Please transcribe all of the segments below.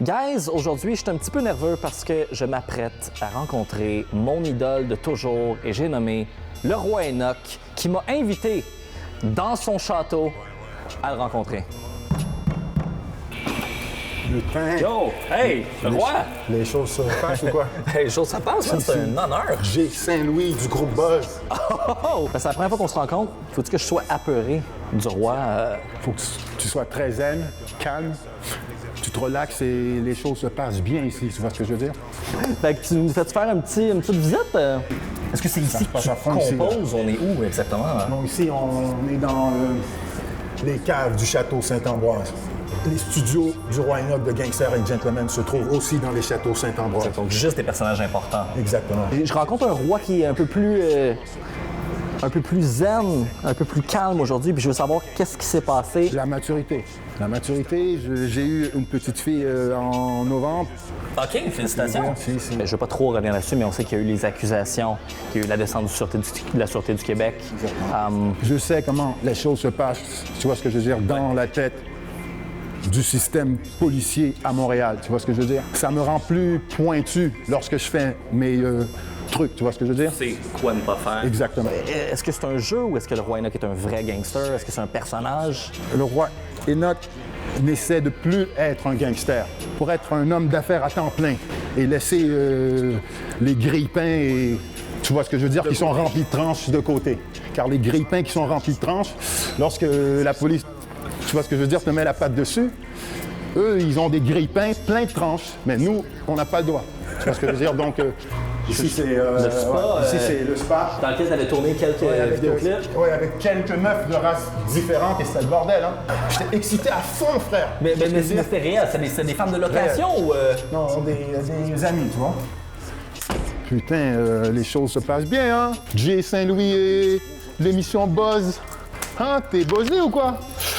Guys, aujourd'hui, je suis un petit peu nerveux parce que je m'apprête à rencontrer mon idole de toujours et j'ai nommé le roi Enoch qui m'a invité dans son château à le rencontrer. Le temps. Yo! Hey! Le roi! Les choses se passent ou quoi? Hey, les choses, ça passe, hein? C'est un honneur! J'ai Saint-Louis du groupe Buzz. Oh! C'est la première fois qu'on se rencontre. Faut-tu que je sois apeuré du roi? Faut que tu sois très zen, calme. Tu te relaxes et les choses se passent bien ici, tu vois ce que je veux dire? Fait que tu nous fais-tu faire une petite visite? Est-ce que c'est ici que passe tu à fond ici, composes? On est où exactement? Donc ici, on est dans les caves du château Saint-Ambroise. Les studios du roi Enoch de Gangster and Gentlemen se trouvent aussi dans les châteaux Saint-Ambroise. Donc juste des personnages importants. Exactement. Et je rencontre un roi qui est un peu plus zen, un peu plus calme aujourd'hui, puis je veux savoir qu'est-ce qui s'est passé. La maturité. La maturité, j'ai eu une petite fille en novembre. OK, félicitations. Si. Je ne veux pas trop revenir là-dessus, mais on sait qu'il y a eu les accusations, qu'il y a eu la descente de la Sûreté du Québec. Je sais comment les choses se passent, tu vois ce que je veux dire, dans la tête du système policier à Montréal, tu vois ce que je veux dire? Ça me rend plus pointu lorsque je fais mes trucs, tu vois ce que je veux dire? C'est quoi ne pas faire. Exactement. Est-ce que c'est un jeu ou est-ce que le roi Enoch est un vrai gangster? Est-ce que c'est un personnage? Le roi Enoch n'essaie de plus être un gangster pour être un homme d'affaires à temps plein et laisser les grille-pains et tu vois ce que je veux dire, qui sont remplis de tranches de côté. Car les grille-pains qui sont remplis de tranches, lorsque la police, tu vois ce que je veux dire, te met la patte dessus, eux, ils ont des grille-pains pleins de tranches, mais nous, on n'a pas le droit. Tu vois ce que je veux dire? Donc, ici, c'est le spa. ici, c'est le spa. Dans lequel tu avais tourné quelques vidéoclips. Oui, avec quelques meufs de races différentes et c'était le bordel, hein? J'étais excité à fond, frère. Mais c'était réel, c'est des femmes de location ou... Non, des amis, tu vois. Putain, les choses se passent bien, hein? Jay Saint-Louis et l'émission Buzz. Hein, t'es buzzé ou quoi?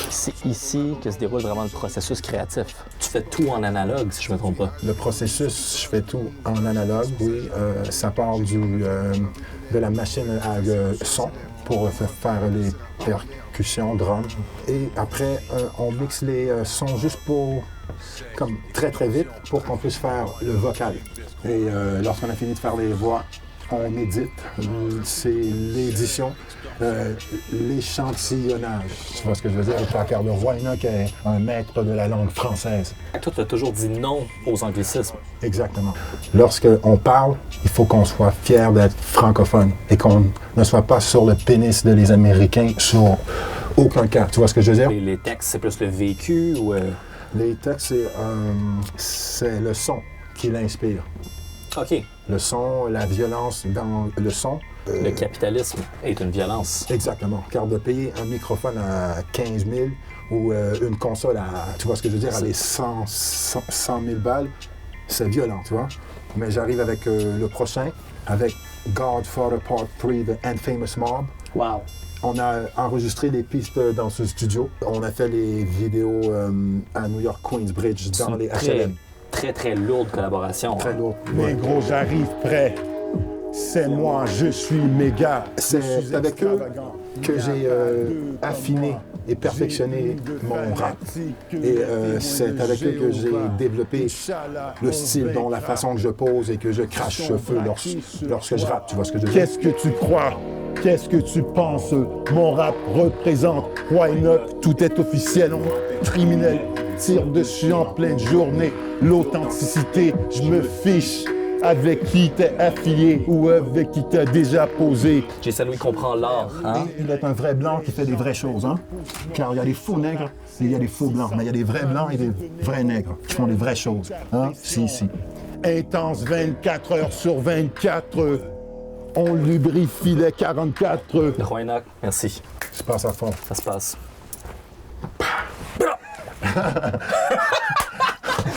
C'est ici que se déroule vraiment le processus créatif. Tu fais tout en analogue, si je me trompe pas. Le processus, je fais tout en analogue, oui. Ça part de la machine à son pour faire les percussions, drums. Et après, on mixe les sons juste pour, comme très très vite, pour qu'on puisse faire le vocal. Et lorsqu'on a fini de faire les voix, on édite. C'est l'édition, l'échantillonnage. Tu vois ce que je veux dire? Car le roi Enoch est un maître de la langue française. Toi, tu as toujours dit non aux anglicismes. Exactement. Lorsqu'on parle, il faut qu'on soit fier d'être francophone et qu'on ne soit pas sur le pénis de les Américains sur aucun cas. Tu vois ce que je veux dire? Les textes, c'est plus le vécu ou... Les textes, c'est le son qui l'inspire. OK. Le son, la violence dans le son. Le capitalisme est une violence. Exactement. Car de payer un microphone à 15 000 ou une console à, tu vois ce que je veux dire, à les 100 000 balles, c'est violent, tu vois. Mais j'arrive avec le prochain, avec Godfather Part 3 de Infamous Mob. Wow. On a enregistré les pistes dans ce studio. On a fait les vidéos à New York Queensbridge dans les HLM. Très lourde collaboration. Très lourd. Les gros, j'arrive prêt. C'est moi, je suis méga. C'est avec eux que j'ai affiné et perfectionné mon rap. Et c'est avec eux que j'ai développé le style, dont la façon que je pose et que je crache ce feu lorsque je rappe. Tu vois ce que je veux dire? Qu'est-ce que tu crois? Qu'est-ce que tu penses? Mon rap représente Roi Enoch. Tout est officiel. Criminel tire dessus en pleine journée. L'authenticité, je me fiche. Avec qui t'es affilié ou avec qui t'as déjà posé. Jay Saint-Louis comprend l'art, hein? Il est un vrai blanc qui fait des vraies choses, hein? Car il y a des faux nègres et il y a des faux blancs. Mais il y a des vrais blancs et des vrais nègres qui font des vraies choses, hein? Si. Intense 24 heures sur 24. On lubrifie les 44. Le roi Enoch, merci. Ça se passe à fond. Ça se passe.